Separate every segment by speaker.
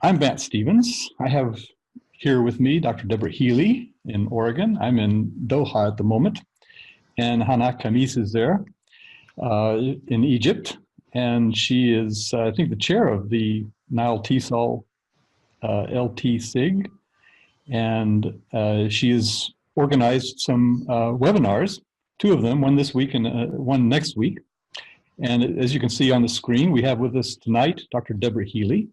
Speaker 1: I'm Matt Stevens. I have here with me Dr. Deborah Healy in Oregon. I'm in Doha at the moment, and Hana Kamis is there in Egypt, and she is, I think, the chair of the NileTesol LTSIG, and she has organized some webinars, two of them, one this week and one next week. And as you can see on the screen, we have with us tonight Dr. Deborah Healy.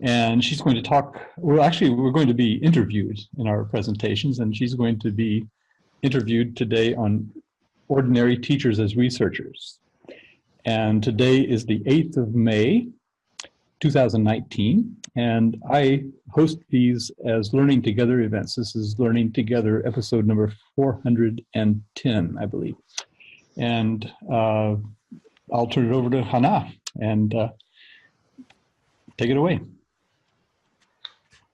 Speaker 1: And she's going to talk, well, actually, we're going to be interviewed in our presentations, and she's going to be interviewed today on ordinary teachers as researchers. And today is the 8th of May, 2019, and I host these as Learning Together events. This is Learning Together episode number 410, I believe. And I'll turn it over to Hana, and take it away.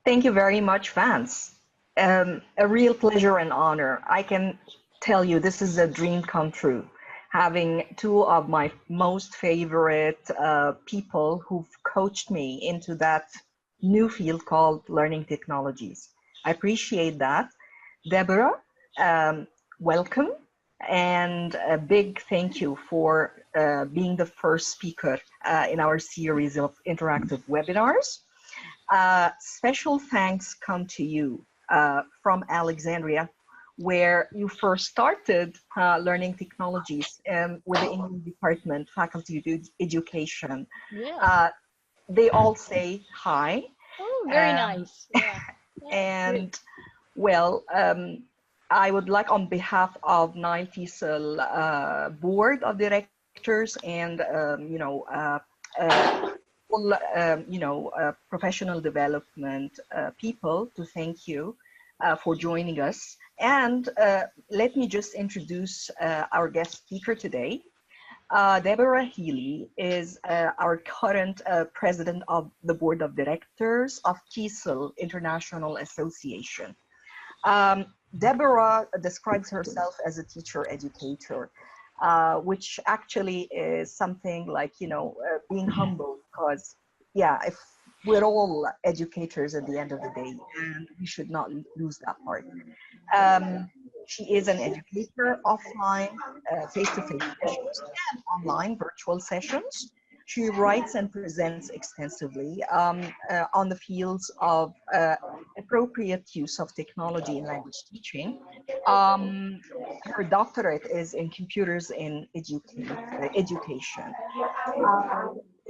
Speaker 2: Thank you very much, Vance. A real pleasure and honor. I can tell you this is a dream come true, having two of my most favorite people who've coached me into that new field called learning technologies. I appreciate that. Deborah, welcome, and a big thank you for being the first speaker in our series of interactive webinars. Special thanks come to you from Alexandria, where you first started learning technologies with the English department, Faculty of Education.
Speaker 3: Yeah.
Speaker 2: They all say hi.
Speaker 3: Oh, very nice. Yeah.
Speaker 2: And well, I would like, on behalf of NileTesol Board of Directors and professional development people, to thank you for joining us. And let me just introduce our guest speaker today. Deborah Healy is our current president of the board of directors of TESOL International Association. Deborah describes herself as a teacher educator, which actually is something like, being humble, because if we're all educators at the end of the day, and we should not lose that part. She is an educator offline, face-to-face sessions, and online virtual sessions. She writes and presents extensively on the fields of appropriate use of technology in language teaching. Her doctorate is in computers in education.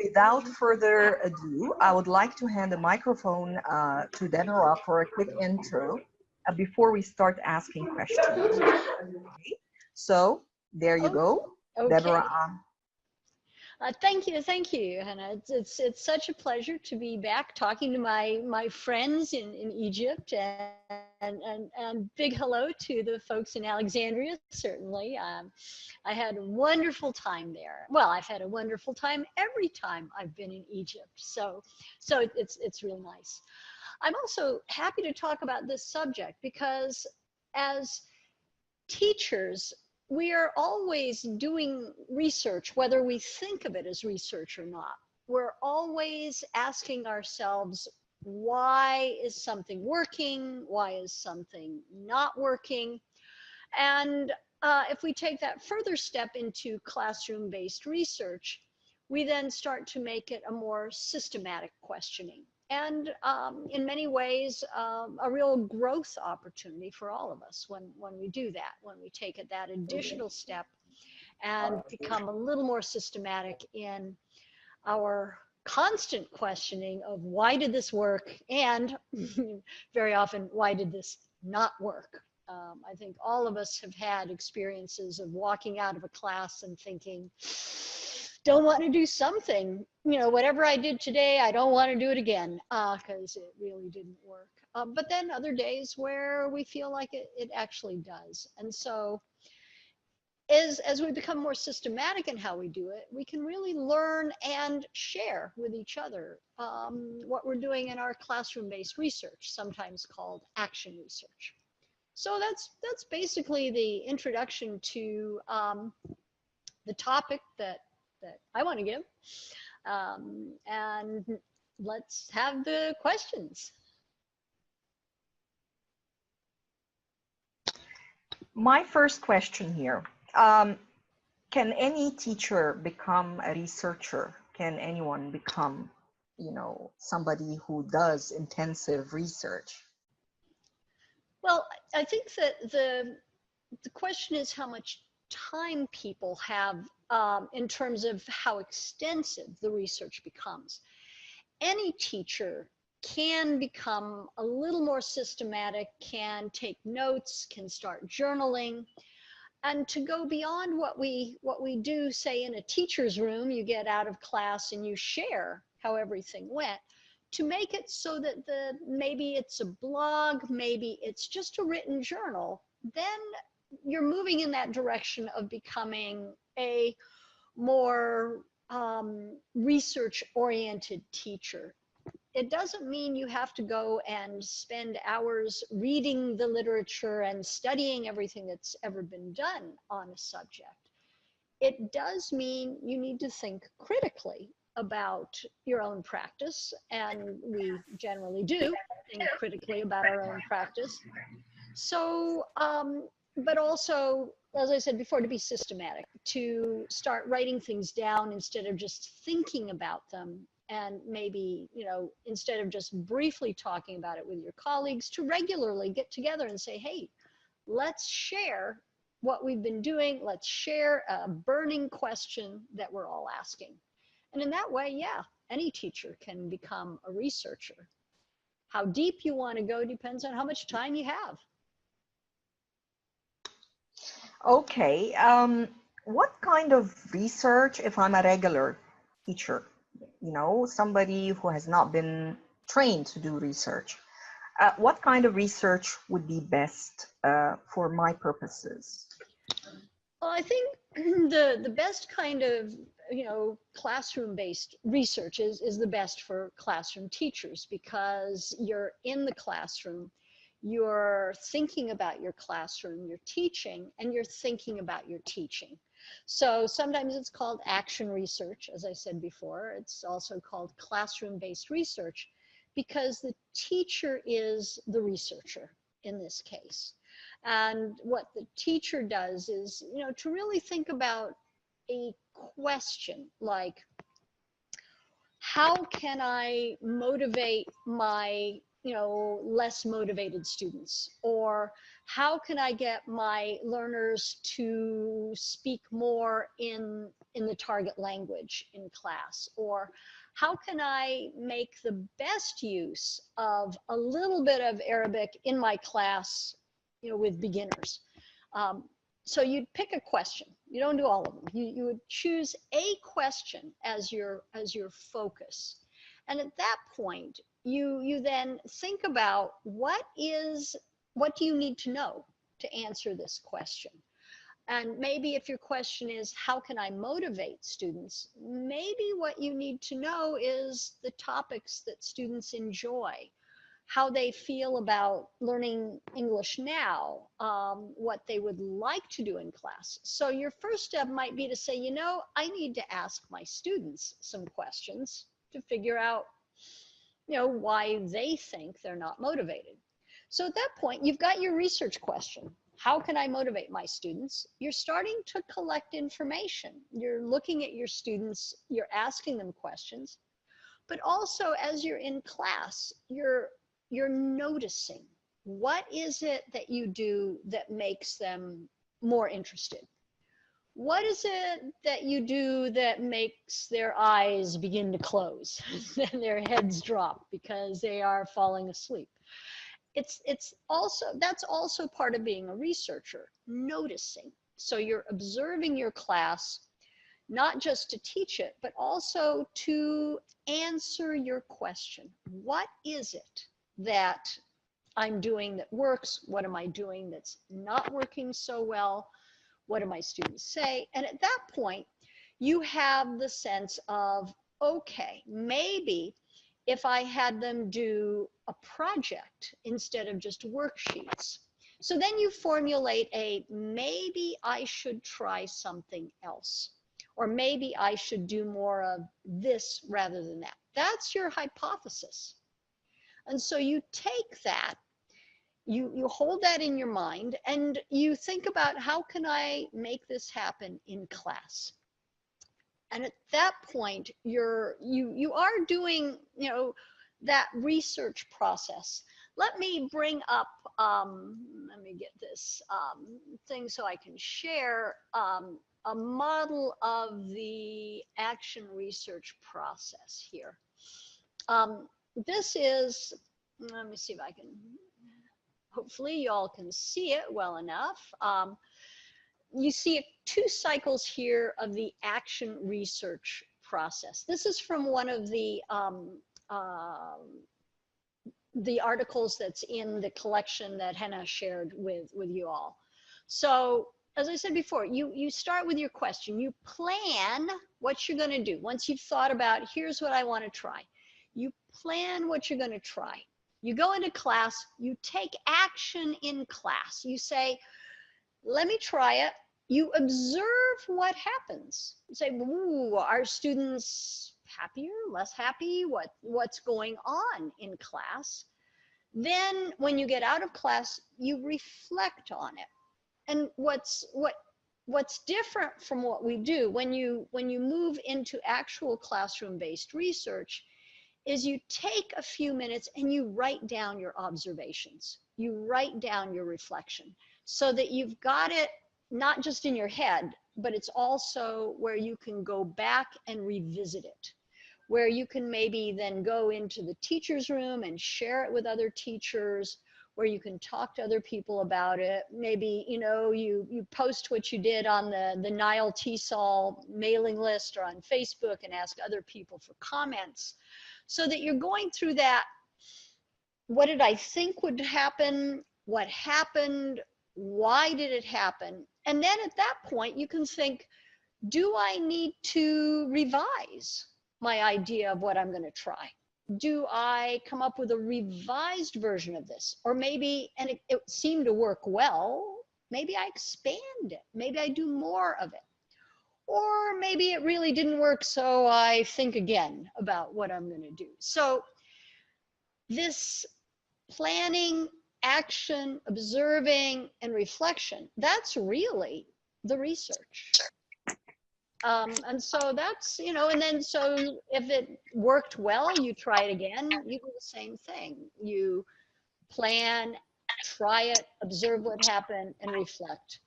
Speaker 2: Without further ado, I would like to hand the microphone to Deborah for a quick intro before we start asking questions. Okay. So there you go,
Speaker 3: okay.
Speaker 2: Deborah.
Speaker 3: Thank you, Hannah. It's such a pleasure to be back talking to my friends in Egypt, and big hello to the folks in Alexandria. Certainly, I had a wonderful time there. Well, I've had a wonderful time every time I've been in Egypt. So it's really nice. I'm also happy to talk about this subject because as teachers, we are always doing research, whether we think of it as research or not. We're always asking ourselves, why is something working? Why is something not working? And if we take that further step into classroom-based research, we then start to make it a more systematic questioning. And in many ways, a real growth opportunity for all of us when we do that, when we take it that additional step and become a little more systematic in our constant questioning of why did this work, and very often, why did this not work? I think all of us have had experiences of walking out of a class and thinking, don't want to do something, whatever I did today, I don't want to do it again because it really didn't work. But then other days where we feel like it actually does. And so as we become more systematic in how we do it, we can really learn and share with each other what we're doing in our classroom-based research, sometimes called action research. So that's basically the introduction to the topic that I want to give. And let's have the questions.
Speaker 2: My first question here, can any teacher become a researcher? Can anyone become, somebody who does intensive research?
Speaker 3: Well, I think that the question is how much time people have in terms of how extensive the research becomes. Any teacher can become a little more systematic, can take notes, can start journaling, and to go beyond what we do, say, in a teacher's room. You get out of class and you share how everything went, to make it so that maybe it's a blog, maybe it's just a written journal. Then you're moving in that direction of becoming a more research-oriented teacher. It doesn't mean you have to go and spend hours reading the literature and studying everything that's ever been done on a subject. It does mean you need to think critically about your own practice, and we generally do think critically about our own practice. So, but also, as I said before, to be systematic, to start writing things down instead of just thinking about them. And maybe, instead of just briefly talking about it with your colleagues, to regularly get together and say, hey, let's share what we've been doing. Let's share a burning question that we're all asking. And in that way, yeah, any teacher can become a researcher. How deep you want to go depends on how much time you have.
Speaker 2: Okay. What kind of research, if I'm a regular teacher, somebody who has not been trained to do research, what kind of research would be best for my purposes?
Speaker 3: Well, I think the best kind of classroom-based research is the best for classroom teachers, because you're in the classroom, you're thinking about your classroom, you're teaching, and you're thinking about your teaching. So sometimes it's called action research, as I said before. It's also called classroom-based research, because the teacher is the researcher in this case. And what the teacher does is, to really think about a question like, how can I motivate my less motivated students? Or how can I get my learners to speak more in the target language in class? Or how can I make the best use of a little bit of Arabic in my class, with beginners? So you'd pick a question. You don't do all of them. You would choose a question as your focus. And at that point, you then think about what do you need to know to answer this question? And maybe if your question is, how can I motivate students? Maybe what you need to know is the topics that students enjoy, how they feel about learning English now, what they would like to do in class. So your first step might be to say, I need to ask my students some questions to figure out, why they think they're not motivated. So at that point, you've got your research question. How can I motivate my students? You're starting to collect information. You're looking at your students, you're asking them questions, but also as you're in class, you're noticing, what is it that you do that makes them more interested? What is it that you do that makes their eyes begin to close and their heads drop because they are falling asleep? That's also part of being a researcher, noticing. So you're observing your class, not just to teach it, but also to answer your question. What is it that I'm doing that works? What am I doing that's not working so well? What do my students say? And at that point, you have the sense of, okay, maybe if I had them do a project instead of just worksheets. So then you formulate maybe I should try something else. Or maybe I should do more of this rather than that. That's your hypothesis. And so you take that, you hold that in your mind, and you think about, how can I make this happen in class? And at that point, you are doing, that research process. Let me bring up, let me get this thing so I can share a model of the action research process here. This is, let me see if I can, hopefully y'all can see it well enough. You see 2 cycles here of the action research process. This is from one of the articles that's in the collection that Hannah shared with you all. So as I said before, you start with your question. You plan what you're going to do. Once you've thought about, here's what I want to try. You plan what you're going to try. You go into class, you take action in class. You say, let me try it. You observe what happens. You say, ooh, are students happier, less happy? What's going on in class? Then when you get out of class, you reflect on it. And what's different from what we do when you move into actual classroom-based research is you take a few minutes and you write down your observations. You write down your reflection so that you've got it not just in your head, but it's also where you can go back and revisit it, where you can maybe then go into the teacher's room and share it with other teachers, where you can talk to other people about it. Maybe, you post what you did on the NileTesol mailing list or on Facebook and ask other people for comments, so that you're going through that. What did I think would happen? What happened? Why did it happen? And then at that point, you can think, do I need to revise my idea of what I'm going to try? Do I come up with a revised version of this? Or maybe, and it seemed to work well, maybe I expand it. Maybe I do more of it. Or maybe it really didn't work, so I think again about what I'm going to do. So this planning, action, observing, and reflection, that's really the research. And so that's, and then so if it worked well, you try it again, you do the same thing. You plan, try it, observe what happened, and reflect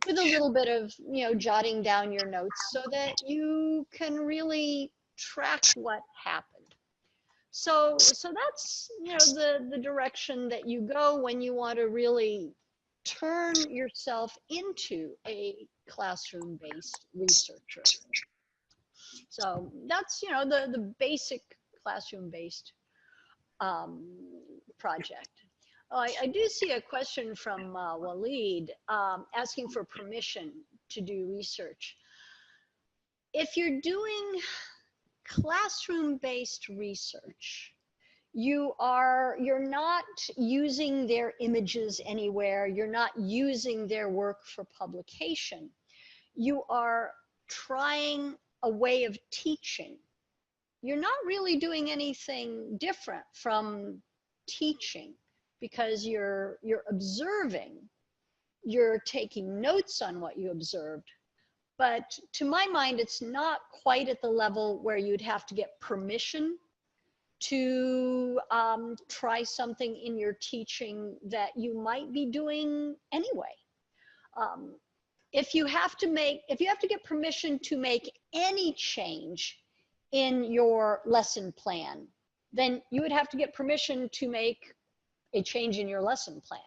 Speaker 3: with a little bit of, jotting down your notes so that you can really track what happened. So that's, the direction that you go when you want to really turn yourself into a classroom-based researcher. So that's, the basic classroom-based project. I do see a question from Waleed asking for permission to do research. If you're doing classroom-based research, you're not using their images anywhere. You're not using their work for publication. You are trying a way of teaching. You're not really doing anything different from teaching, because you're observing, you're taking notes on what you observed. But to my mind, it's not quite at the level where you'd have to get permission to try something in your teaching that you might be doing anyway. If you have to get permission to make any change in your lesson plan, then you would have to get permission to make a change in your lesson plan.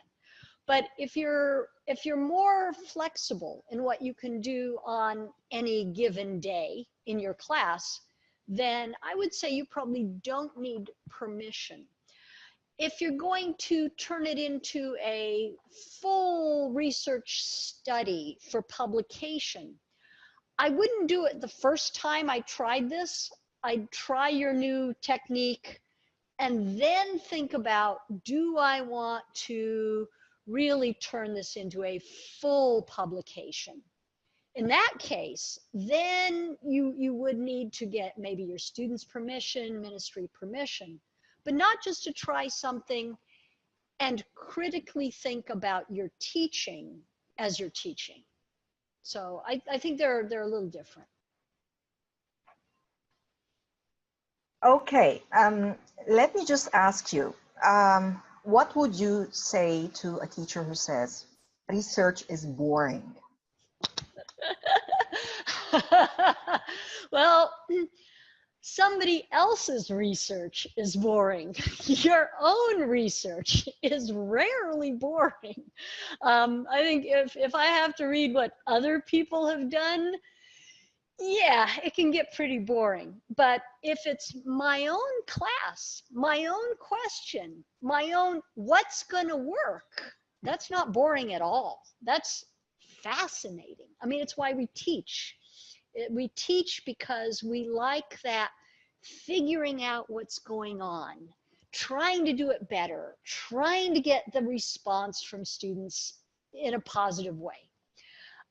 Speaker 3: But if you're more flexible in what you can do on any given day in your class, then I would say you probably don't need permission. If you're going to turn it into a full research study for publication, I wouldn't do it the first time I tried this. I'd try your new technique and then think about, do I want to really turn this into a full publication? In that case, then you would need to get maybe your students' permission, ministry permission, but not just to try something and critically think about your teaching as you're teaching. So I think they're a little different.
Speaker 2: Okay, let me just ask you, what would you say to a teacher who says research is boring?
Speaker 3: Well, somebody else's research is boring. Your own research is rarely boring. I think if I have to read what other people have done, yeah, it can get pretty boring. But if it's my own class, my own question, my own what's going to work, that's not boring at all. That's fascinating. I mean, it's why we teach. We teach because we like that figuring out what's going on, trying to do it better, trying to get the response from students in a positive way.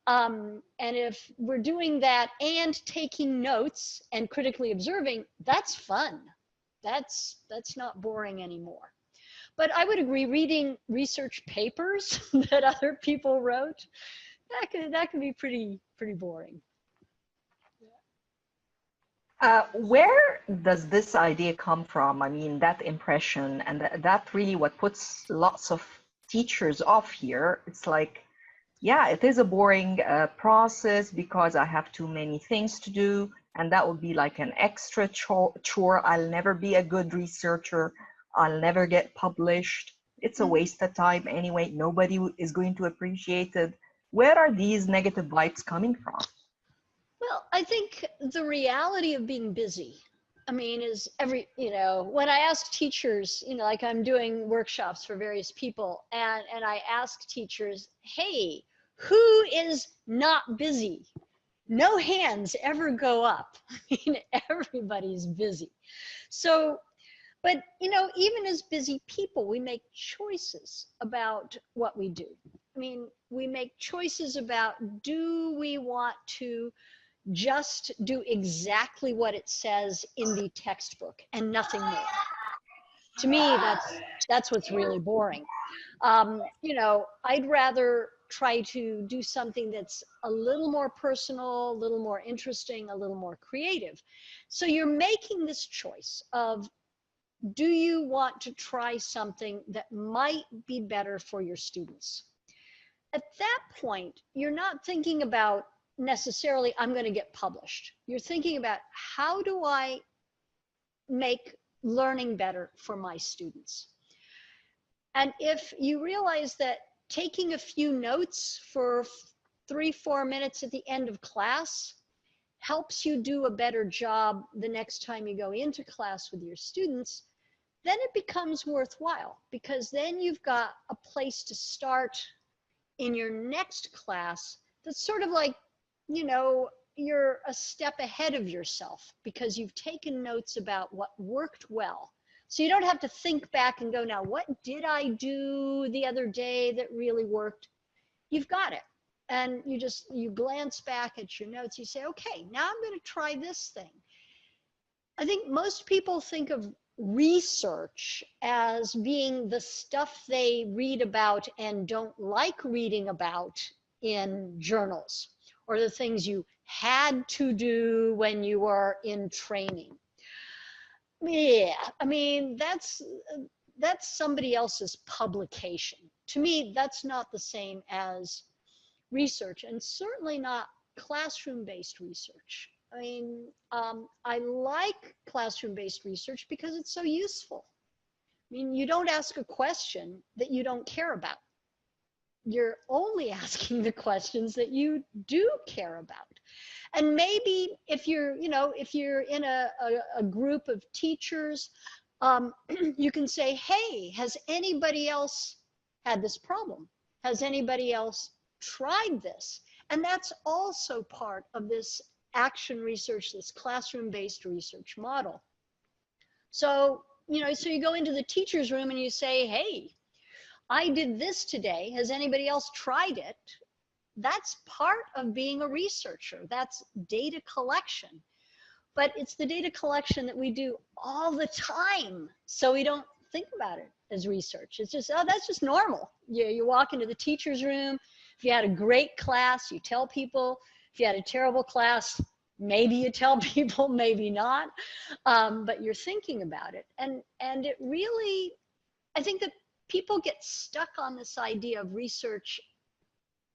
Speaker 3: And if we're doing that and taking notes and critically observing, that's fun. That's not boring anymore. But I would agree, reading research papers that other people wrote, that could be pretty boring.
Speaker 2: Where does this idea come from? I mean, that impression, and that really what puts lots of teachers off here. It's like, yeah, it is a boring process because I have too many things to do, and that will be like an extra chore. I'll never be a good researcher. I'll never get published. It's a waste of time anyway. Nobody is going to appreciate it. Where are these negative vibes coming from?
Speaker 3: Well, I think the reality of being busy, I mean, is when I ask teachers, like I'm doing workshops for various people, and I ask teachers, hey, who is not busy? No hands ever go up. I mean, everybody's busy. So, but, even as busy people, we make choices about what we do. I mean, we make choices about, do we want to just do exactly what it says in the textbook and nothing more? To me, that's what's really boring. I'd rather try to do something that's a little more personal, a little more interesting, a little more creative. So you're making this choice of, do you want to try something that might be better for your students? At that point, you're not thinking about necessarily, I'm going to get published. You're thinking about, how do I make learning better for my students? And if you realize that taking a few notes for 3-4 minutes at the end of class helps you do a better job the next time you go into class with your students, then it becomes worthwhile, because then you've got a place to start in your next class that's sort of like, you're a step ahead of yourself because you've taken notes about what worked well. So you don't have to think back and go, now, what did I do the other day that really worked? You've got it. And you glance back at your notes. You say, okay, now I'm going to try this thing. I think most people think of research as being the stuff they read about and don't like reading about in journals, or the things you had to do when you were in training. Yeah, I mean, that's somebody else's publication. To me, that's not the same as research, and certainly not classroom-based research. I mean, I like classroom-based research because it's so useful. I mean, you don't ask a question that you don't care about. You're only asking the questions that you do care about. And maybe if you're in a group of teachers, you can say, hey, has anybody else had this problem? Has anybody else tried this? And that's also part of this action research, this classroom-based research model. So, so you go into the teacher's room and you say, hey, I did this today. Has anybody else tried it? That's part of being a researcher. That's data collection. But it's the data collection that we do all the time, so we don't think about it as research. It's just, oh, that's just normal. You walk into the teacher's room. If you had a great class, you tell people. If you had a terrible class, maybe you tell people, maybe not. But you're thinking about it. And it really, I think that people get stuck on this idea of research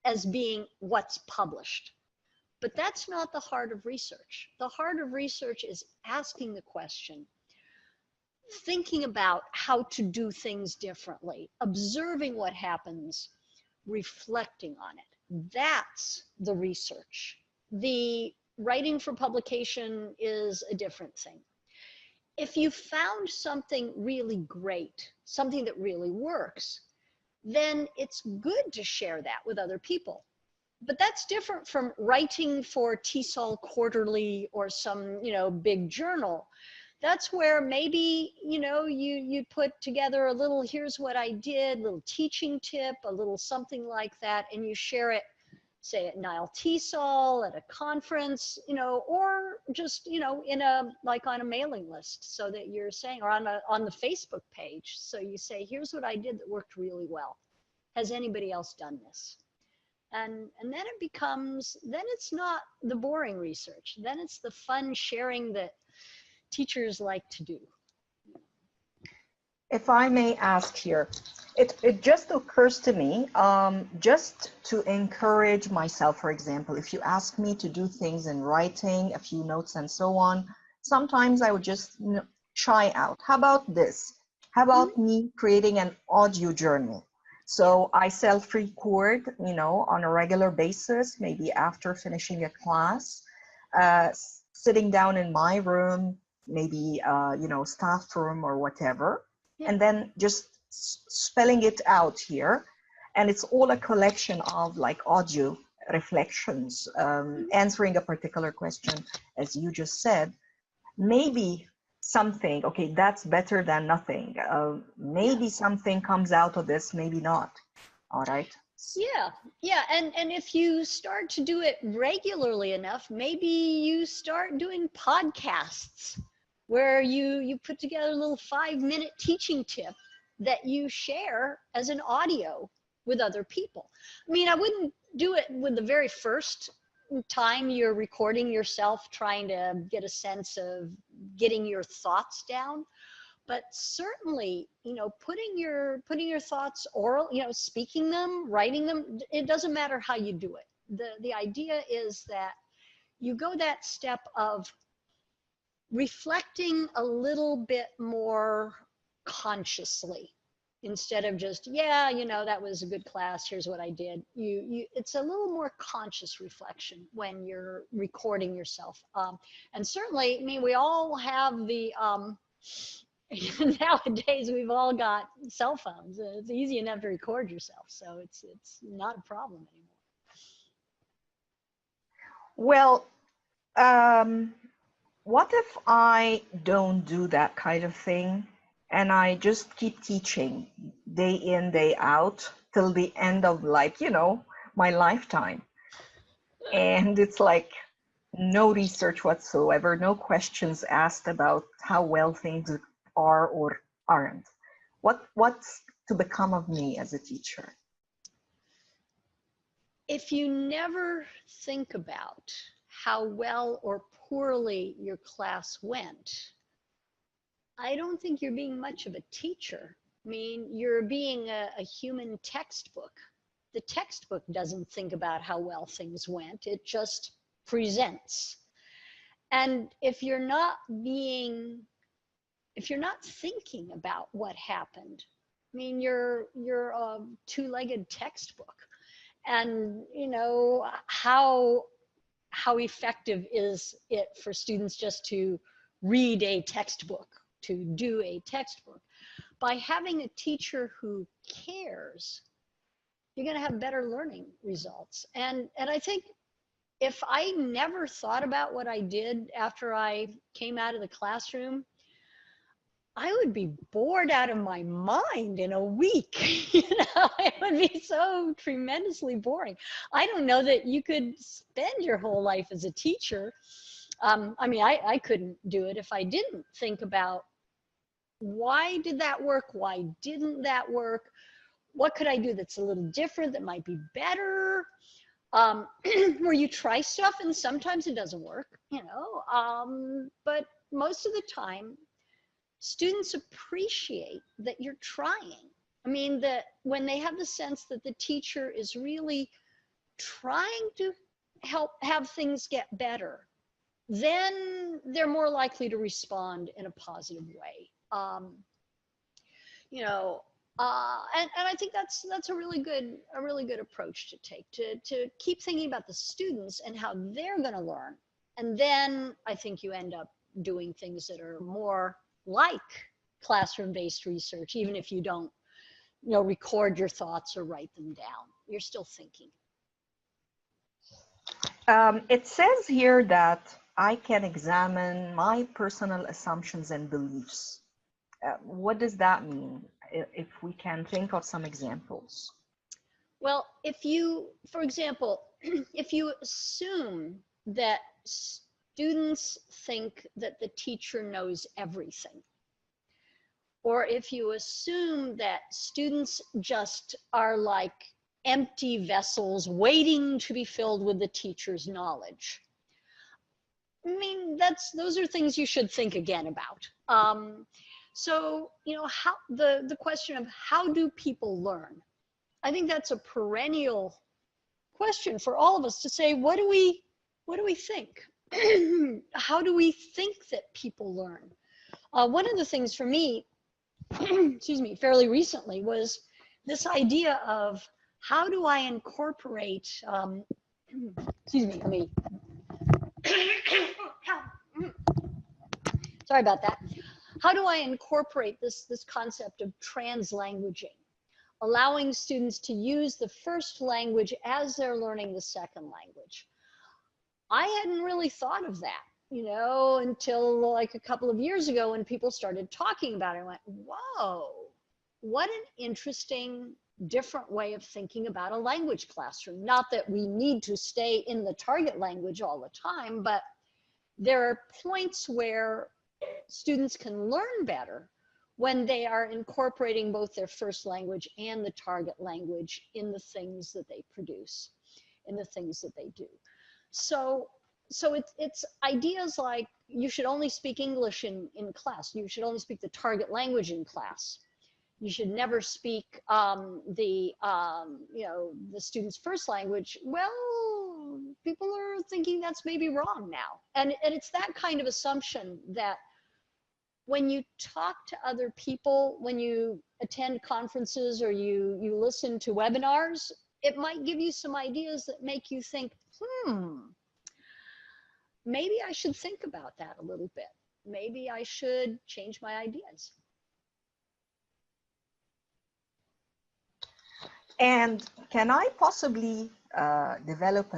Speaker 3: as being what's published. But that's not the heart of research. The heart of research is asking the question, thinking about how to do things differently, observing what happens, reflecting on it. That's the research. The writing for publication is a different thing. If you found something really great, something that really works, then it's good to share that with other people. But that's different from writing for TESOL Quarterly or some, big journal. That's where maybe, you put together a little, here's what I did, little teaching tip, a little something like that, and you share it, say at NileTesol, at a conference, or just, like on a mailing list, so that you're saying, or on the Facebook page. So you say, here's what I did that worked really well. Has anybody else done this? And then it becomes, then it's not the boring research. Then it's the fun sharing that teachers like to do.
Speaker 2: If I may ask here, it just occurs to me, just to encourage myself, for example, if you ask me to do things in writing, a few notes and so on, sometimes I would just try out. How about this? How about me creating an audio journal? So I self-record, on a regular basis, maybe after finishing a class, sitting down in my room, maybe, staff room or whatever, and then just spelling it out here. And it's all a collection of like audio reflections, answering a particular question, as you just said. Maybe something, okay, that's better than nothing. Maybe something comes out of this, maybe not. All right.
Speaker 3: Yeah. And if you start to do it regularly enough, maybe you start doing podcasts where you put together a little 5-minute teaching tip that you share as an audio with other people. I mean, I wouldn't do it with the very first time you're recording yourself, trying to get a sense of getting your thoughts down, but certainly, putting your thoughts oral, speaking them, writing them, it doesn't matter how you do it. The idea is that you go that step of reflecting a little bit more consciously, instead of just, that was a good class, here's what I did. It's a little more conscious reflection when you're recording yourself. And certainly, I mean, we all have the, nowadays we've all got cell phones. It's easy enough to record yourself, so it's not a problem anymore.
Speaker 2: Well, what if I don't do that kind of thing? And I just keep teaching day in, day out till the end of my lifetime. And it's like no research whatsoever, no questions asked about how well things are or aren't. What's to become of me as a teacher?
Speaker 3: If you never think about how well or poorly your class went, I don't think you're being much of a teacher. I mean, you're being a human textbook. The textbook doesn't think about how well things went. It just presents. And if you're not thinking about what happened, I mean, you're a two-legged textbook. And, how effective is it for students just to read a textbook, to do a textbook? By having a teacher who cares, you're going to have better learning results. And I think if I never thought about what I did after I came out of the classroom, I would be bored out of my mind in a week. You know, it would be so tremendously boring. I don't know that you could spend your whole life as a teacher. I mean, I couldn't do it if I didn't think about why did that work? Why didn't that work? What could I do that's a little different that might be better? Where you try stuff and sometimes it doesn't work, you know, but most of the time, students appreciate that you're trying. I mean, that when they have the sense that the teacher is really trying to help have things get better, then they're more likely to respond in a positive way. You know, and I think that's a really good approach to take, to keep thinking about the students and how they're going to learn, and then I think you end up doing things that are more like classroom-based research, even if you don't, you know, record your thoughts or write them down. You're still thinking.
Speaker 2: It says here that I can examine my personal assumptions and beliefs. What does that mean? If we can think of some examples.
Speaker 3: Well, if you, for example, if you assume that students think that the teacher knows everything, or if you assume that students just are like empty vessels waiting to be filled with the teacher's knowledge, I mean, those are things you should think again about. So, you know, how the question of how do people learn? I think that's a perennial question for all of us to say, what do we think? How do we think that people learn? One of the things for me, excuse me, fairly recently was this idea of how do I incorporate, excuse me, let me, sorry about that. How do I incorporate this concept of translanguaging, allowing students to use the first language as they're learning the second language? I hadn't really thought of that, you know, until like a couple of years ago when people started talking about it. I went, whoa, what an interesting, different way of thinking about a language classroom. Not that we need to stay in the target language all the time, but there are points where students can learn better when they are incorporating both their first language and the target language in the things that they produce, in the things that they do. So it's ideas like you should only speak English in class. You should only speak the target language in class. You should never speak you know, the student's first language. Well, people are thinking that's maybe wrong now. And it's that kind of assumption that when you talk to other people, when you attend conferences or you listen to webinars, it might give you some ideas that make you think, maybe I should think about that a little bit. Maybe I should change my ideas.
Speaker 2: And can I possibly develop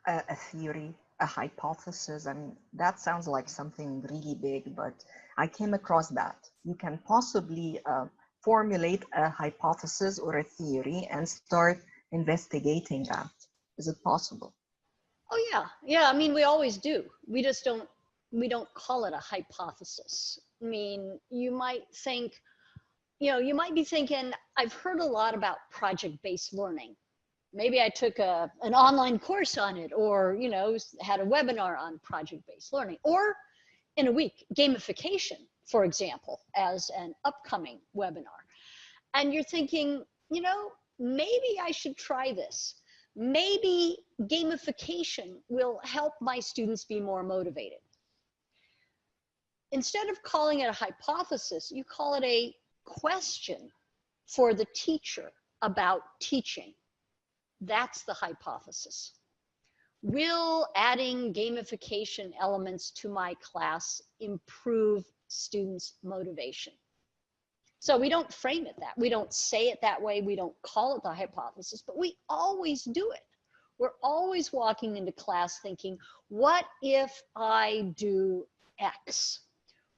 Speaker 2: a theory, a hypothesis? I mean, that sounds like something really big, but I came across that. You can possibly formulate a hypothesis or a theory and start investigating that. Is it possible?
Speaker 3: Oh yeah, yeah. I mean, we always do. We just don't call it a hypothesis. I mean, you might think, you know, you might be thinking, I've heard a lot about project-based learning. Maybe I took an online course on it, or, you know, had a webinar on project-based learning, or in a week, gamification, for example, as an upcoming webinar. And you're thinking, you know, maybe I should try this. Maybe gamification will help my students be more motivated. Instead of calling it a hypothesis, you call it a question for the teacher about teaching. That's the hypothesis. Will adding gamification elements to my class improve students' motivation? So we don't frame it that. We don't say it that way. We don't call it the hypothesis, but we always do it. We're always walking into class thinking, what if I do X?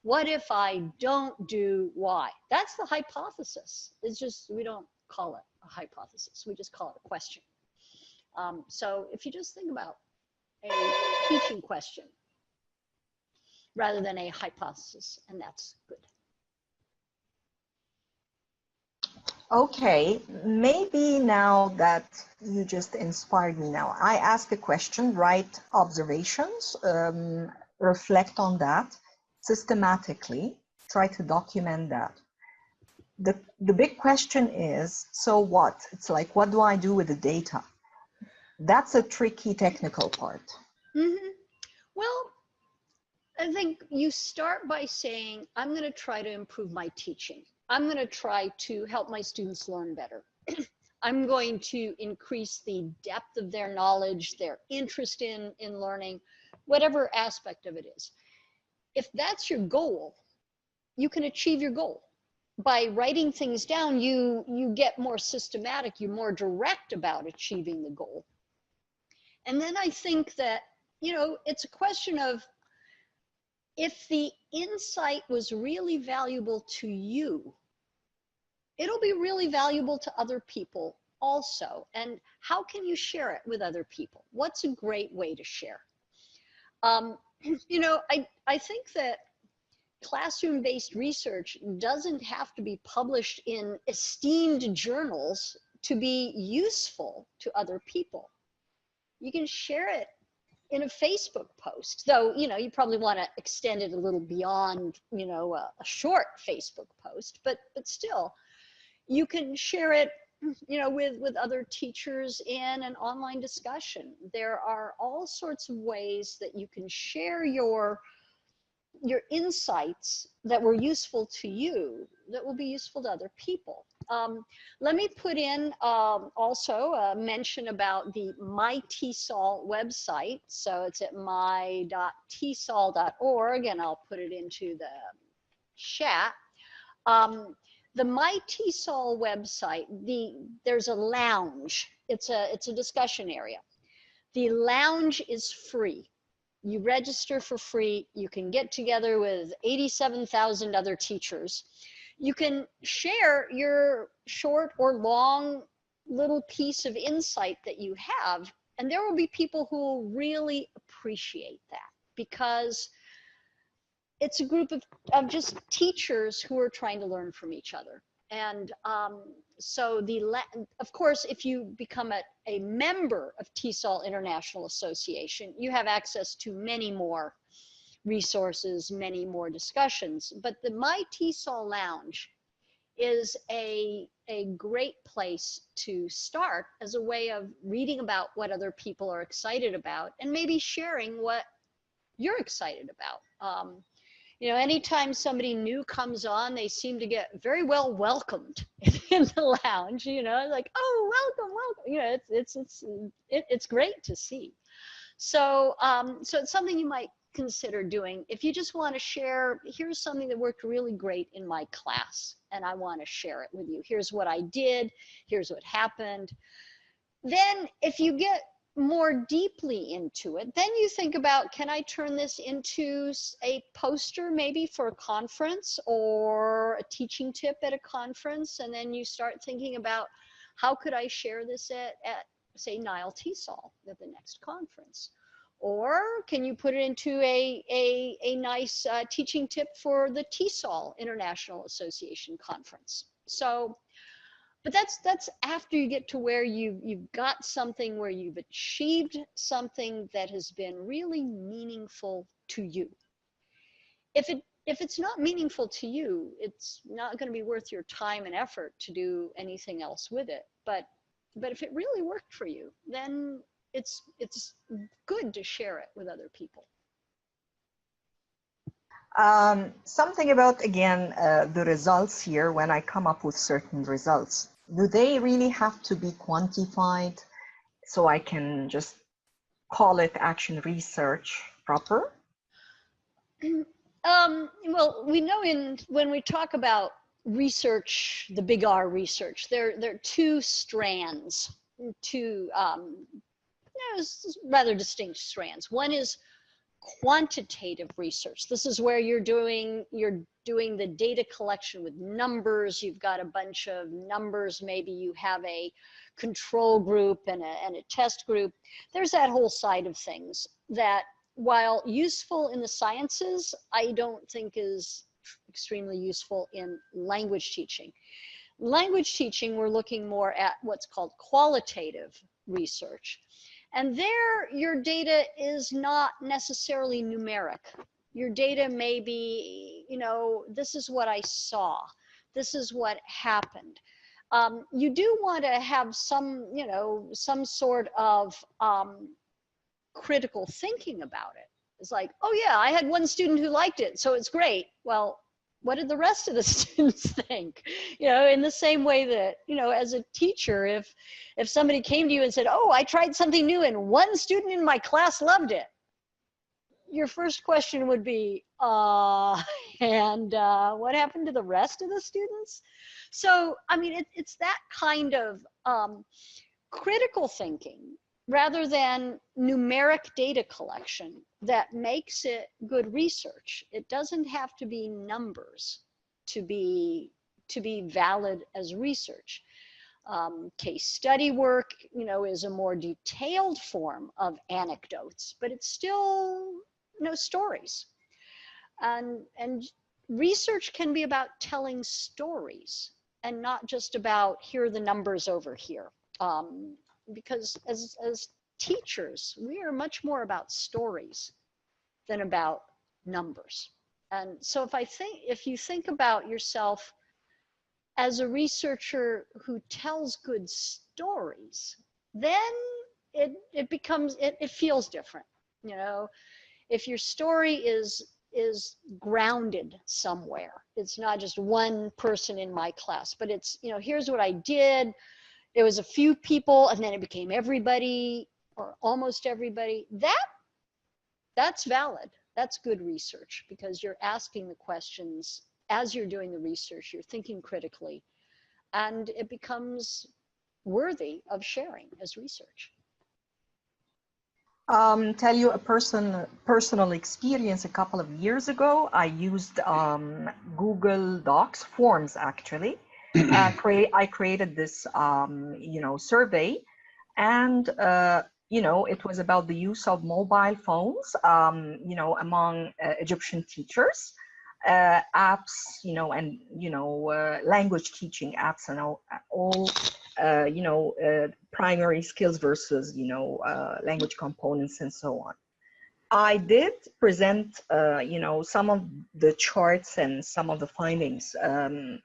Speaker 3: What if I don't do Y? That's the hypothesis. It's just, we don't call it a hypothesis. We just call it a question. So if you just think about a teaching question rather than a hypothesis, and that's good.
Speaker 2: Okay, maybe now that you just inspired me now, I ask a question, write observations, reflect on that systematically, try to document that. The big question is, so what? It's like, what do I do with the data? That's a tricky technical part.
Speaker 3: Mm-hmm. Well, I think you start by saying, I'm going to try to improve my teaching. I'm going to try to help my students learn better. I'm going to increase the depth of their knowledge, their interest in learning, whatever aspect of it is. If that's your goal, you can achieve your goal. By writing things down, you get more systematic, you're more direct about achieving the goal. And then I think that, you know, it's a question of, if the insight was really valuable to you, it'll be really valuable to other people also. And how can you share it with other people? What's a great way to share? You know, I think that classroom-based research doesn't have to be published in esteemed journals to be useful to other people. You can share it in a Facebook post, though, you know, you probably want to extend it a little beyond, you know, a short Facebook post, but still, you can share it, you know, with other teachers in an online discussion. There are all sorts of ways that you can share your insights that were useful to you that will be useful to other people. Let me put in also a mention about the NileTesol website. So it's at my.tesol.org, and I'll put it into the chat. The NileTesol website, there's a lounge. It's a discussion area. The lounge is free. You register for free. You can get together with 87,000 other teachers. You can share your short or long little piece of insight that you have, and there will be people who will really appreciate that, because it's a group of just teachers who are trying to learn from each other. And so of course, if you become a member of TESOL International Association, you have access to many more resources, many more discussions. But the NileTesol Lounge is a great place to start as a way of reading about what other people are excited about, and maybe sharing what you're excited about. You know, anytime somebody new comes on, they seem to get very well welcomed in the lounge, you know, like, oh, welcome, welcome. You know, it's great to see. So, so it's something you might consider doing. If you just want to share, here's something that worked really great in my class, and I want to share it with you. Here's what I did. Here's what happened. Then if you get more deeply into it, then you think about, can I turn this into a poster maybe for a conference or a teaching tip at a conference? And then you start thinking about, how could I share this at say, NileTesol at the next conference? Or can you put it into a nice teaching tip for the TESOL International Association conference? So, but that's after you get to where you've got something where you've achieved something that has been really meaningful to you. If it's not meaningful to you, it's not going to be worth your time and effort to do anything else with it. But if it really worked for you, then it's good to share it with other people.
Speaker 2: Something about, again, the results here, when I come up with certain results, do they really have to be quantified so I can just call it action research proper?
Speaker 3: Well, we know when we talk about research, the big R research, there are two strands, two rather distinct strands. One is quantitative research. This is where you're doing the data collection with numbers. You've got a bunch of numbers. Maybe you have a control group and a test group. There's that whole side of things that, while useful in the sciences, I don't think is extremely useful in language teaching. Language teaching, we're looking more at what's called qualitative research. And there, your data is not necessarily numeric. Your data may be, you know, this is what I saw. This is what happened. You do want to have some, you know, some sort of critical thinking about it. It's like, oh yeah, I had one student who liked it, so it's great. Well, what did the rest of the students think? You know, in the same way that, you know, as a teacher, if somebody came to you and said, oh, I tried something new and one student in my class loved it, your first question would be, what happened to the rest of the students? So, I mean, it's that kind of critical thinking rather than numeric data collection that makes it good research. It doesn't have to be numbers to be valid as research. Case study work, you know, is a more detailed form of anecdotes, but it's still, you know, stories. And research can be about telling stories and not just about here are the numbers over here. Because as teachers, we are much more about stories than about numbers. And so if you think about yourself as a researcher who tells good stories, then it becomes, it feels different. You know, if your story is grounded somewhere, it's not just one person in my class, but it's, you know, here's what I did. It was a few people and then it became everybody or almost everybody. That's valid. That's good research, because you're asking the questions as you're doing the research, you're thinking critically, and it becomes worthy of sharing as research.
Speaker 2: Tell you a personal experience. A couple of years ago, I used Google Docs forms actually. I created this, you know, survey, and you know, it was about the use of mobile phones, you know, among Egyptian teachers, apps, you know, and you know, language teaching apps, and all you know, primary skills versus, you know, language components and so on. I did present, you know, some of the charts and some of the findings in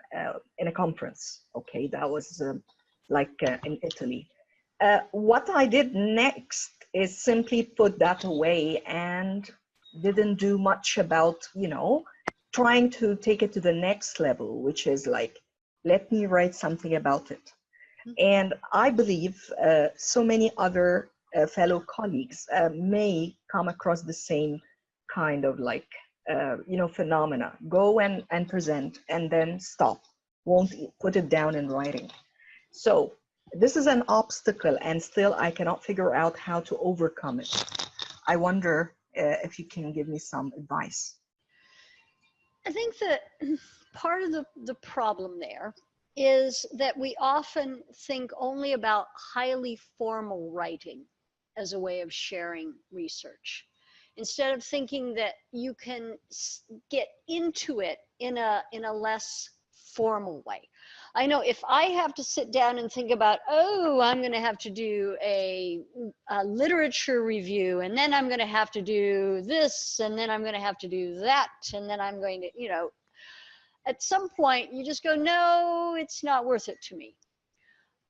Speaker 2: a conference. Okay, that was like in Italy. What I did next is simply put that away and didn't do much about, you know, trying to take it to the next level, which is like, let me write something about it. And I believe so many other fellow colleagues may come across the same kind of like, you know, phenomena. Go and present and then stop, won't put it down in writing. So this is an obstacle, and still I cannot figure out how to overcome it. I wonder if you can give me some advice.
Speaker 3: I think that part of the problem there is that we often think only about highly formal writing as a way of sharing research, instead of thinking that you can get into it in a less formal way. I know if I have to sit down and think about, oh, I'm going to have to do a literature review, and then I'm going to have to do this, and then I'm going to have to do that, and then I'm going to, you know, at some point you just go, no, it's not worth it to me.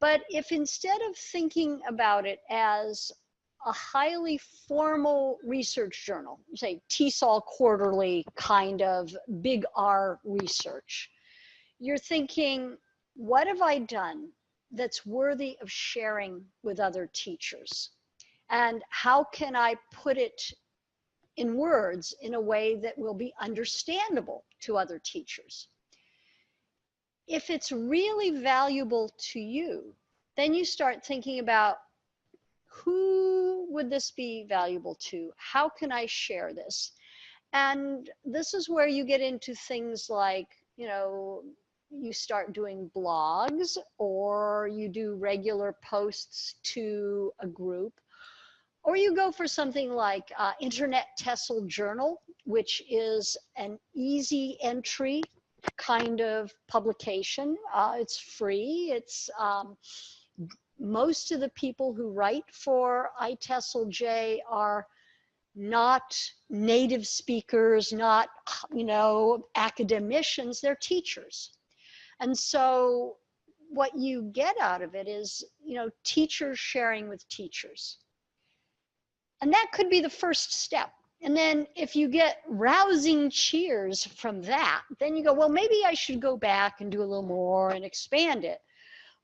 Speaker 3: But if instead of thinking about it as a highly formal research journal, say TESOL quarterly kind of big R research, you're thinking, what have I done that's worthy of sharing with other teachers? And how can I put it in words in a way that will be understandable to other teachers? If it's really valuable to you, then you start thinking about who would this be valuable to? How can I share this? And this is where you get into things like, you know, you start doing blogs, or you do regular posts to a group, or you go for something like NileTesol Journal, which is an easy entry kind of publication. It's free. It's most of the people who write for iTesol J are not native speakers, not, you know, academicians, they're teachers. And so what you get out of it is, you know, teachers sharing with teachers. And that could be the first step. And then if you get rousing cheers from that, then you go, well, maybe I should go back and do a little more and expand it.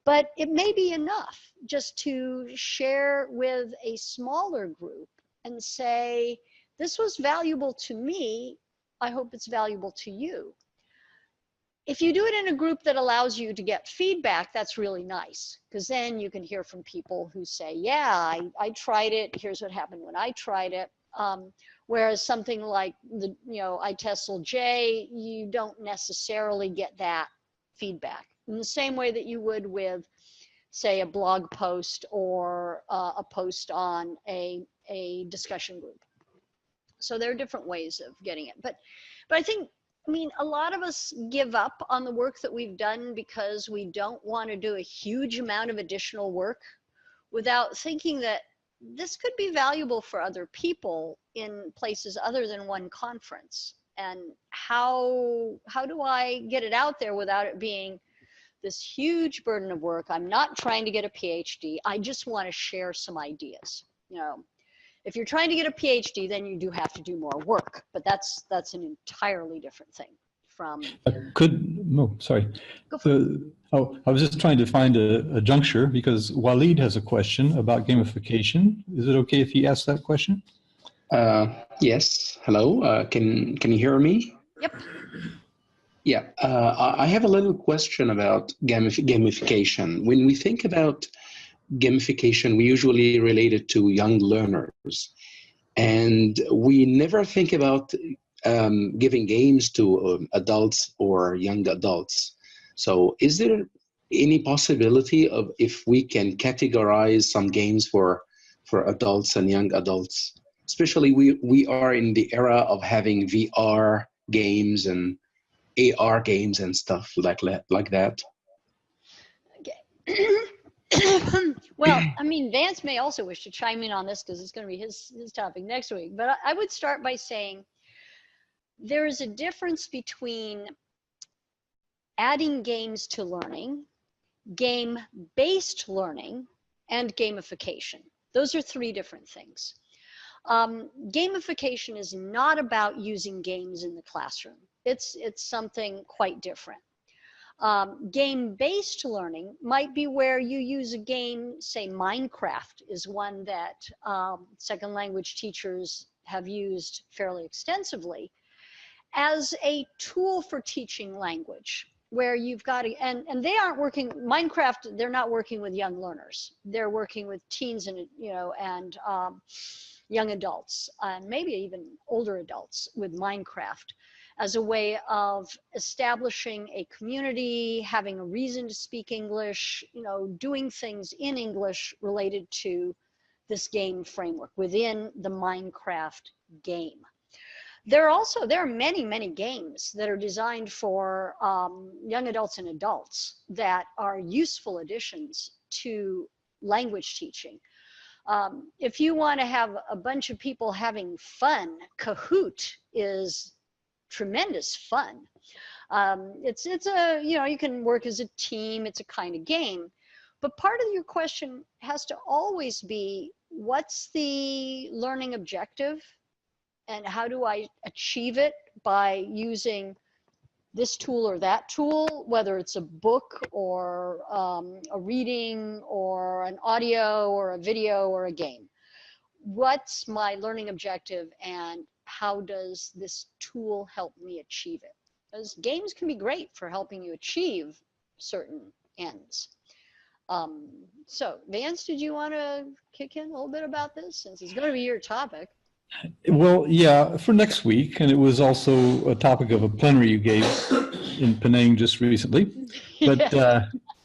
Speaker 3: But it may be enough just to share with a smaller group and say, this was valuable to me. I hope it's valuable to you. If you do it in a group that allows you to get feedback, that's really nice, because then you can hear from people who say, yeah, I tried it. Here's what happened when I tried it. Whereas something like the, you know, iTesol J, you don't necessarily get that feedback in the same way that you would with, say, a blog post or a post on a discussion group. So there are different ways of getting it. But I think, I mean, a lot of us give up on the work that we've done because we don't want to do a huge amount of additional work without thinking that this could be valuable for other people in places other than one conference. And how do I get it out there without it being this huge burden of work? I'm not trying to get a PhD. I just want to share some ideas. You know, if you're trying to get a PhD, then you do have to do more work, but that's an entirely different thing from.
Speaker 1: Sorry. I was just trying to find a juncture, because Waleed has a question about gamification. Is it okay if he asks that question?
Speaker 4: Yes. Hello. Can you hear me?
Speaker 3: Yep.
Speaker 4: Yeah. I have a little question about gamification. When we think about gamification, we usually relate it to young learners, and we never think about giving games to adults or young adults. So is there any possibility of, if we can categorize some games for adults and young adults? Especially we are in the era of having VR games and AR games and stuff like that.
Speaker 3: Okay. Well, I mean, Vance may also wish to chime in on this because it's going to be his topic next week. But I would start by saying there is a difference between adding games to learning, game-based learning, and gamification. Those are three different things. Gamification is not about using games in the classroom. It's something quite different. Game-based learning might be where you use a game, say Minecraft is one that second language teachers have used fairly extensively, as a tool for teaching language, where you've got to, and they aren't working, Minecraft, they're not working with young learners. They're working with teens and, you know, and young adults, and maybe even older adults with Minecraft, as a way of establishing a community, having a reason to speak English, you know, doing things in English related to this game framework within the Minecraft game. There are many, many games that are designed for young adults and adults that are useful additions to language teaching. If you want to have a bunch of people having fun, Kahoot is tremendous fun. It's a, you know, you can work as a team. It's a kind of game. But part of your question has to always be, what's the learning objective? And how do I achieve it by using this tool or that tool, whether it's a book or a reading or an audio or a video or a game? What's my learning objective, and how does this tool help me achieve it? Because games can be great for helping you achieve certain ends. So Vance, did you want to kick in a little bit about this, since it's going to be your topic?
Speaker 1: Well, yeah, for next week, and it was also a topic of a plenary you gave in Penang just recently. But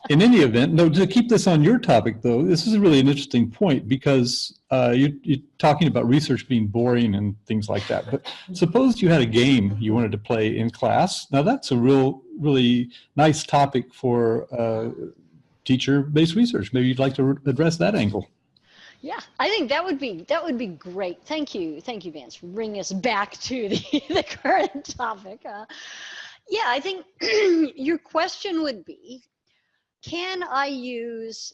Speaker 1: in any event, no, to keep this on your topic, though, this is really an interesting point, because you're talking about research being boring and things like that. But suppose you had a game you wanted to play in class. Now, that's a really nice topic for teacher-based research. Maybe you'd like to address that angle.
Speaker 3: Yeah, I think that would be great. Thank you, Vance, for bringing us back to the current topic. Yeah, I think your question would be, can I use,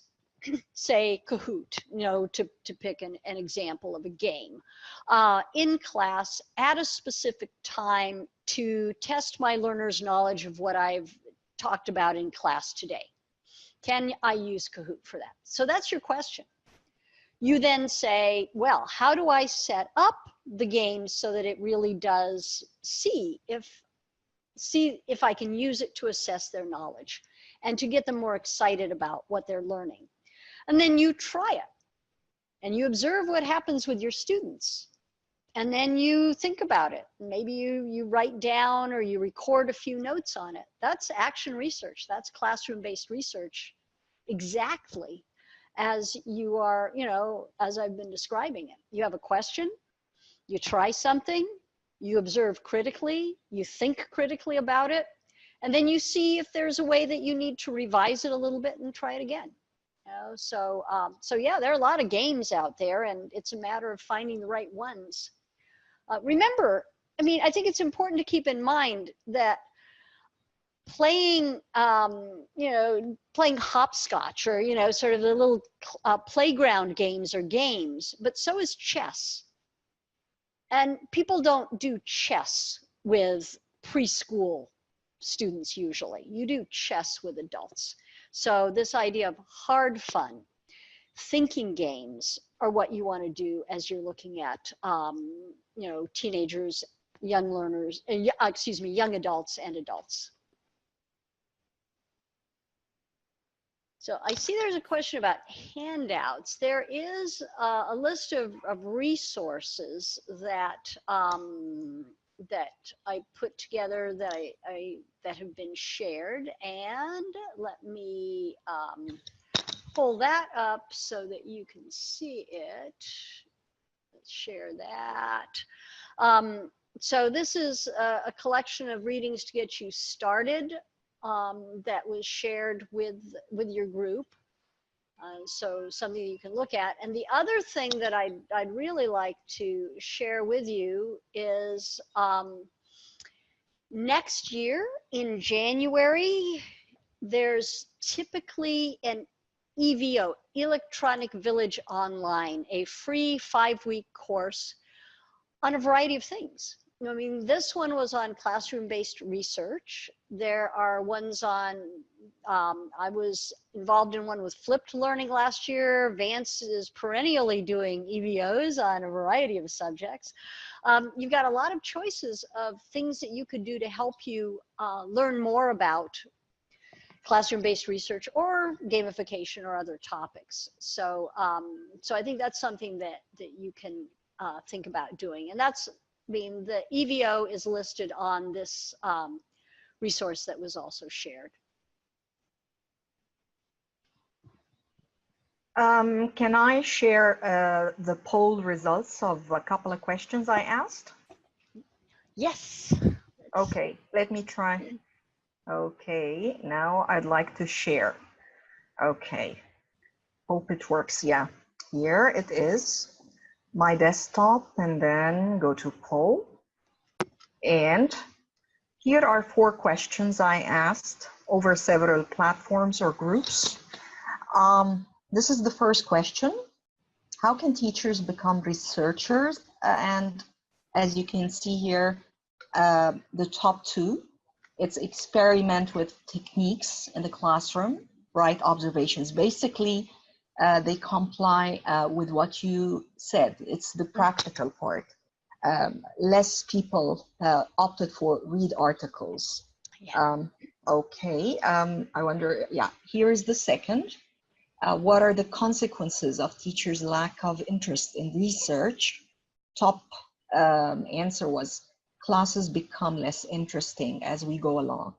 Speaker 3: say, Kahoot, to pick an example of a game in class at a specific time to test my learners' knowledge of what I've talked about in class today? Can I use Kahoot for that? So that's your question. You then say, well, how do I set up the game so that it really does see if I can use it to assess their knowledge and to get them more excited about what they're learning? And then you try it and you observe what happens with your students. And then you think about it. Maybe you write down or you record a few notes on it. That's action research. That's classroom-based research, exactly as you are, as I've been describing it. You have a question, you try something, you observe critically, you think critically about it, and then you see if there's a way that you need to revise it a little bit and try it again. So yeah, there are a lot of games out there, and it's a matter of finding the right ones. Remember, I think it's important to keep in mind that playing, playing hopscotch, or, sort of the little playground games are games, but so is chess. And people don't do chess with preschool students usually. You do chess with adults. So this idea of hard fun, thinking games are what you want to do as you're looking at, teenagers, young learners, young adults and adults. So I see there's a question about handouts. There is a list of resources that that I put together that have been shared, and let me pull that up so that you can see it. Let's share that. So this is a collection of readings to get you started. That was shared with your group, so something you can look at. And the other thing that I'd really like to share with you is next year in January, there's typically an EVO, Electronic Village Online, a free 5-week course on a variety of things. This one was on classroom-based research. There are ones on, I was involved in one with flipped learning last year. Vance is perennially doing EVOs on a variety of subjects. You've got a lot of choices of things that you could do to help you learn more about classroom-based research or gamification or other topics. So, so I think that's something that you can think about doing. And that's, the EVO is listed on this resource that was also shared.
Speaker 2: Can I share the poll results of a couple of questions I asked?
Speaker 3: Yes.
Speaker 2: Okay, let me try. Okay, now I'd like to share. Okay, hope it works. Yeah, here it is. My desktop, and then go to poll. And here are 4 questions I asked over several platforms or groups. This is the first question. How can teachers become researchers? And as you can see here, the top 2, it's experiment with techniques in the classroom, write observations. Basically, they comply with what you said. It's the practical part. Less people opted for read articles.
Speaker 3: Yeah.
Speaker 2: Okay, I wonder, yeah, here is the second. What are the consequences of teachers' lack of interest in research? Top answer was classes become less interesting as we go along.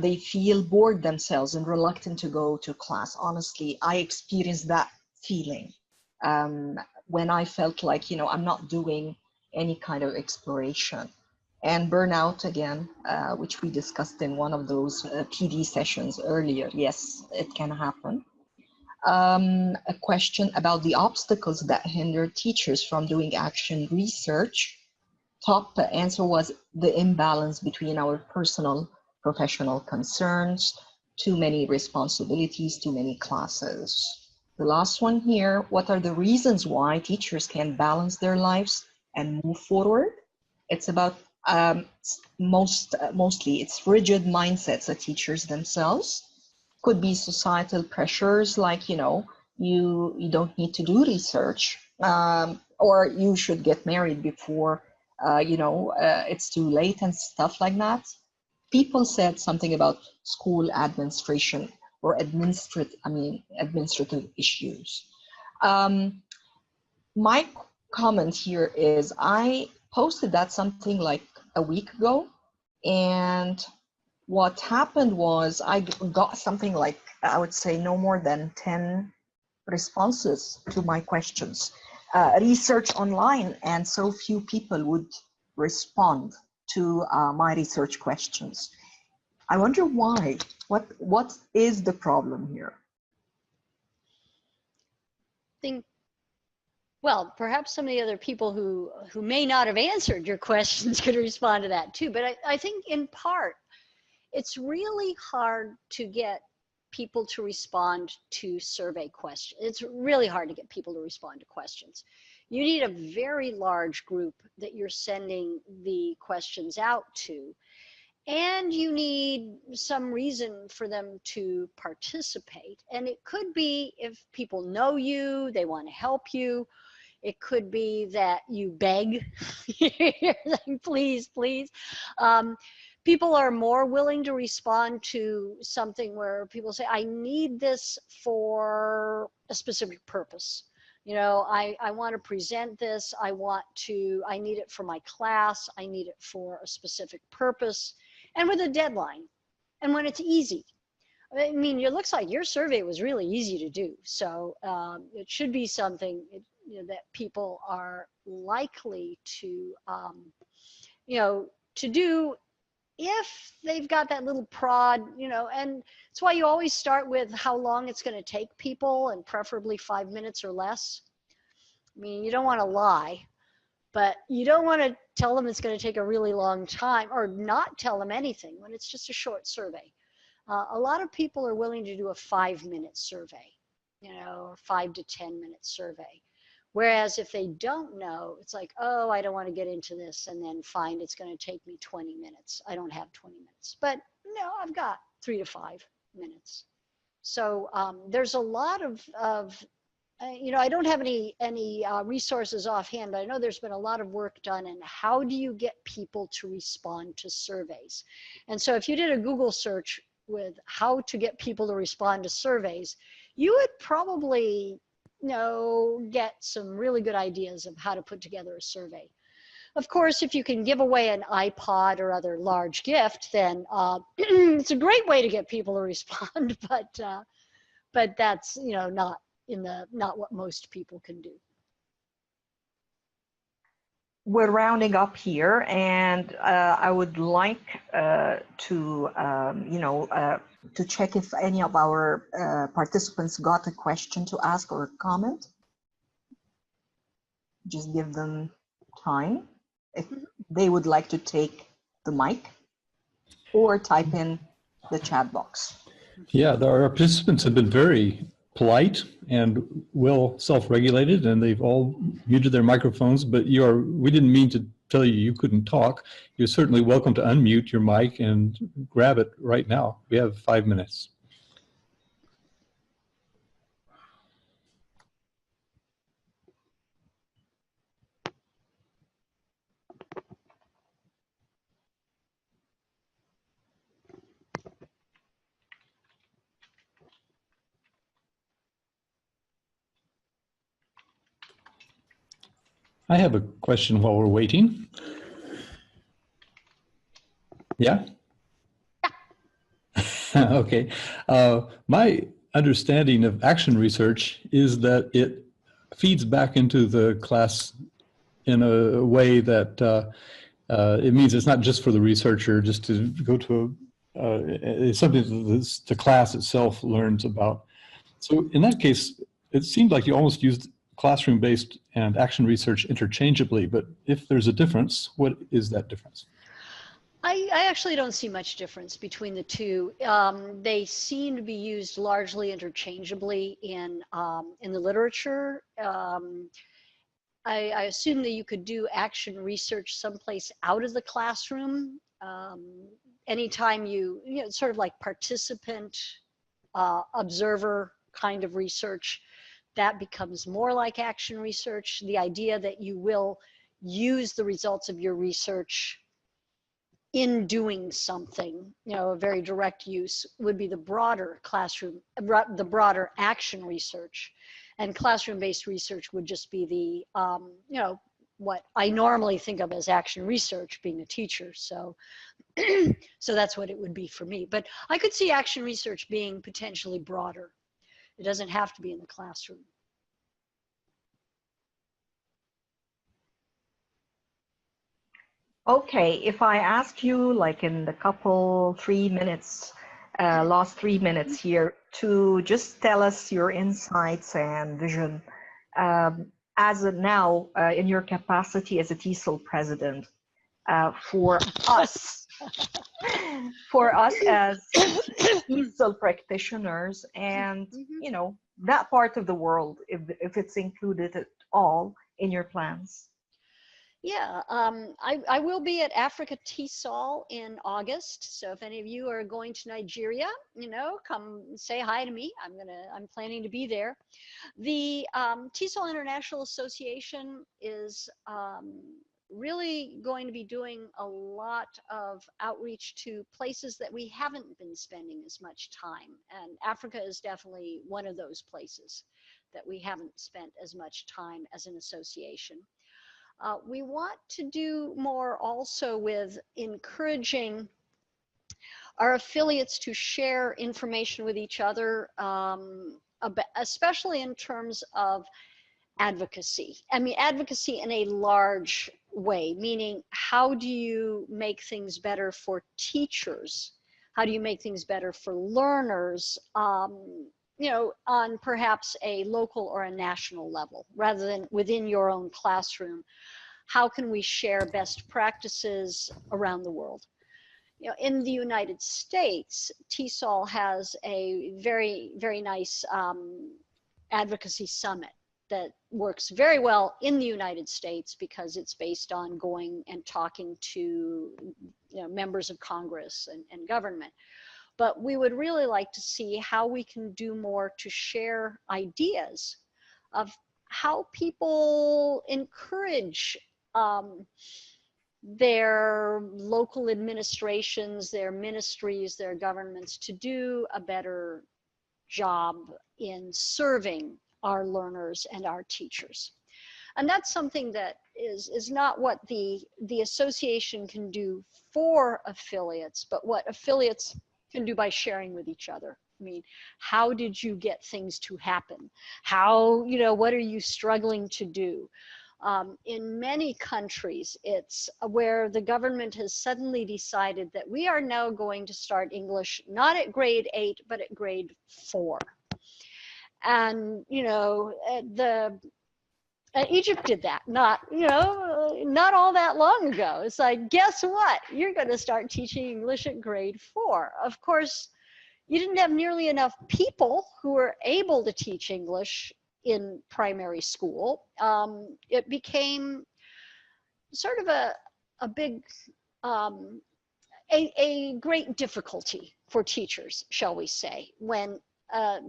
Speaker 2: They feel bored themselves and reluctant to go to class. Honestly, I experienced that feeling when I felt like, you know, I'm not doing any kind of exploration. And burnout again, which we discussed in one of those PD sessions earlier. Yes, it can happen. A question about the obstacles that hinder teachers from doing action research. Top answer was the imbalance between our personal professional concerns, too many responsibilities, too many classes. The last one here, what are the reasons why teachers can balance their lives and move forward? It's about mostly it's rigid mindsets of teachers themselves. Could be societal pressures like, you know, you don't need to do research, or you should get married before it's too late and stuff like that. People said something about school administration or administrative issues. My comment here is I posted that something like a week ago, and what happened was I got something like, I would say no more than 10 responses to my questions. Research online, and so few people would respond to my research questions. I wonder why. What is the problem here?
Speaker 3: Well, perhaps some of the other people who may not have answered your questions could respond to that too. But I think in part, it's really hard to get people to respond to survey questions. It's really hard to get people to respond to questions. You need a very large group that you're sending the questions out to, and you need some reason for them to participate. And it could be if people know you, they want to help you. It could be that you beg, like, please, please. People are more willing to respond to something where people say, I need this for a specific purpose. You know, I want to present this. I need it for my class. I need it for a specific purpose and with a deadline and when it's easy. I mean, it looks like your survey was really easy to do. So it should be something that people are likely to, to do if they've got that little prod, and it's why you always start with how long it's going to take people, and preferably 5 minutes or less. I mean, you don't want to lie, but you don't want to tell them it's going to take a really long time or not tell them anything when it's just a short survey. A lot of people are willing to do a 5-minute survey, or 5 to 10 minute survey. Whereas if they don't know, it's like, oh, I don't want to get into this and then find it's going to take me 20 minutes. I don't have 20 minutes, but no, I've got 3 to 5 minutes. So there's a lot of I don't have any resources offhand, but I know there's been a lot of work done in how do you get people to respond to surveys. And so if you did a Google search with how to get people to respond to surveys, you would probably get some really good ideas of how to put together a survey. Of course, if you can give away an iPod or other large gift, then it's a great way to get people to respond. But that's not what most people can do.
Speaker 2: We're rounding up here, and I would like to check if any of our participants got a question to ask or a comment. Just give them time if they would like to take the mic or type in the chat box.
Speaker 1: Yeah, our participants have been very polite and well self-regulated, and they've all muted their microphones, but we didn't mean to tell you couldn't talk. You're certainly welcome to unmute your mic and grab it right now. We have 5 minutes. I have a question while we're waiting. Yeah? Okay. My understanding of action research is that it feeds back into the class in a way that it means it's not just for the researcher just to go to it's something that the class itself learns about. So in that case, it seemed like you almost used classroom-based and action research interchangeably, but if there's a difference, what is that difference?
Speaker 3: I actually don't see much difference between the two. They seem to be used largely interchangeably in the literature. I assume that you could do action research someplace out of the classroom. Anytime you know, sort of like participant, observer kind of research, that becomes more like action research. The idea that you will use the results of your research in doing something, you know, a very direct use would be the broader classroom, the broader action research. And classroom-based research would just be the, you know, what I normally think of as action research, being a teacher. So, so that's what it would be for me. But I could see action research being potentially broader. It doesn't have to be in the classroom.
Speaker 2: Okay, if I ask you, like in the couple, 3 minutes, last 3 minutes here, to just tell us your insights and vision as of now in your capacity as a TESOL president for us, as TESOL practitioners, and you know, that part of the world, if it's included at all in your plans.
Speaker 3: Yeah, I will be at Africa TESOL in August. So if any of you are going to Nigeria, you know, come say hi to me. I'm planning to be there. The TESOL International Association is really going to be doing a lot of outreach to places that we haven't been spending as much time. And Africa is definitely one of those places that we haven't spent as much time as an association. We want to do more also with encouraging our affiliates to share information with each other, especially in terms of advocacy. I mean, advocacy in a large way, meaning how do you make things better for teachers? How do you make things better for learners? You know, on perhaps a local or a national level, rather than within your own classroom. How can we share best practices around the world? You know, in the United States, TESOL has a very, very nice advocacy summit that works very well in the United States because it's based on going and talking to, you know, members of Congress and government. But we would really like to see how we can do more to share ideas of how people encourage their local administrations, their ministries, their governments to do a better job in serving our learners and our teachers. And that's something that is not what the association can do for affiliates, but what affiliates can do by sharing with each other. I mean, how did you get things to happen? How, you know, what are you struggling to do? In many countries, it's where the government has suddenly decided that we are now going to start English not at grade 8, but at grade 4. And, you know, Egypt did that, not all that long ago. It's like, guess what? You're going to start teaching English at grade 4. Of course, you didn't have nearly enough people who were able to teach English in primary school. It became sort of a big, a great difficulty for teachers, shall we say, when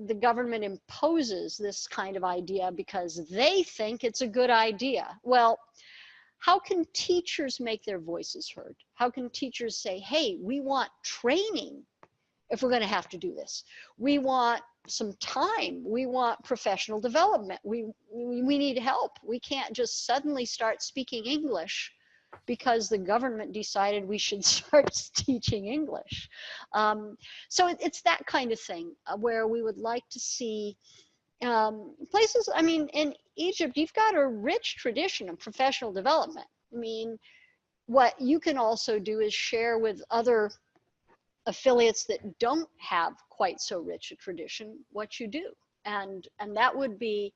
Speaker 3: the government imposes this kind of idea because they think it's a good idea. Well, how can teachers make their voices heard? How can teachers say, hey, we want training if we're going to have to do this? We want some time. We want professional development. We need help. We can't just suddenly start speaking English because the government decided we should start teaching English. So it's that kind of thing where we would like to see places. I mean, in Egypt, you've got a rich tradition of professional development. I mean, what you can also do is share with other affiliates that don't have quite so rich a tradition what you do. And that would be,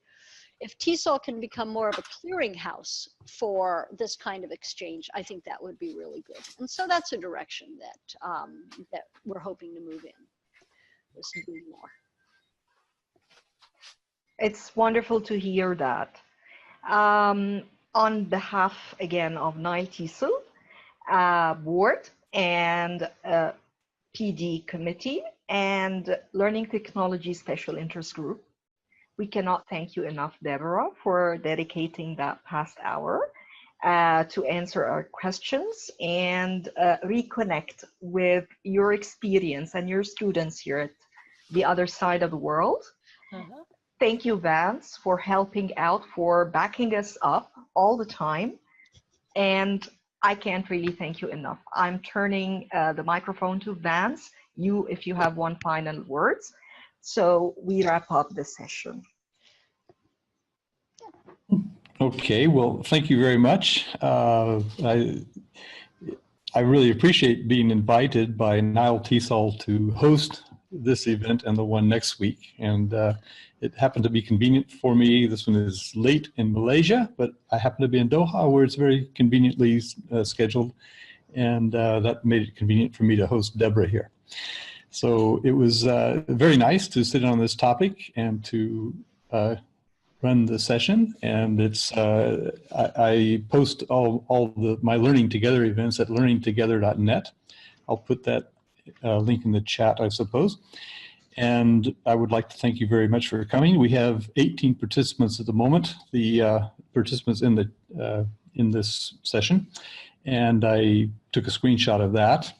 Speaker 3: if TESOL can become more of a clearinghouse for this kind of exchange, I think that would be really good. And so that's a direction that, that we're hoping to move in, is to do more.
Speaker 2: It's wonderful to hear that. On behalf, again, of NileTesol board and PD committee and Learning Technology Special Interest Group, we cannot thank you enough, Deborah, for dedicating that past hour to answer our questions and reconnect with your experience and your students here at the other side of the world. Thank you, Vance, for helping out, for backing us up all the time. And I can't really thank you enough. I'm turning the microphone to Vance, if you have one final words. So we wrap up the session.
Speaker 1: Okay, well, thank you very much. I really appreciate being invited by NileTesol to host this event and the one next week. And it happened to be convenient for me. This one is late in Malaysia, but I happen to be in Doha, where it's very conveniently scheduled. And that made it convenient for me to host Deborah here. So it was very nice to sit on this topic and to run the session. And it's I post all my Learning Together events at learningtogether.net. I'll put that link in the chat, I suppose. And I would like to thank you very much for coming. We have 18 participants at the moment, the participants in this session. And I took a screenshot of that.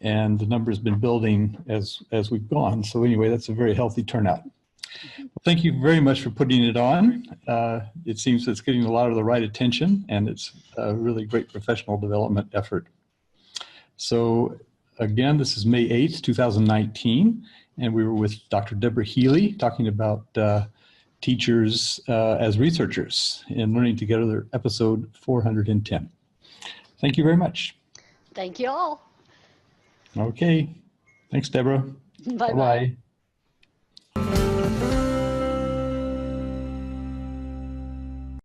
Speaker 1: And the number has been building as we've gone. So anyway, that's a very healthy turnout. Well, thank you very much for putting it on. It seems it's getting a lot of the right attention, and it's a really great professional development effort. So again, this is May 8th, 2019, and we were with Dr. Deborah Healy talking about teachers as researchers in Learning Together, episode 410. Thank you very much.
Speaker 3: Thank you all.
Speaker 1: Okay. Thanks, Deborah.
Speaker 3: Bye-bye.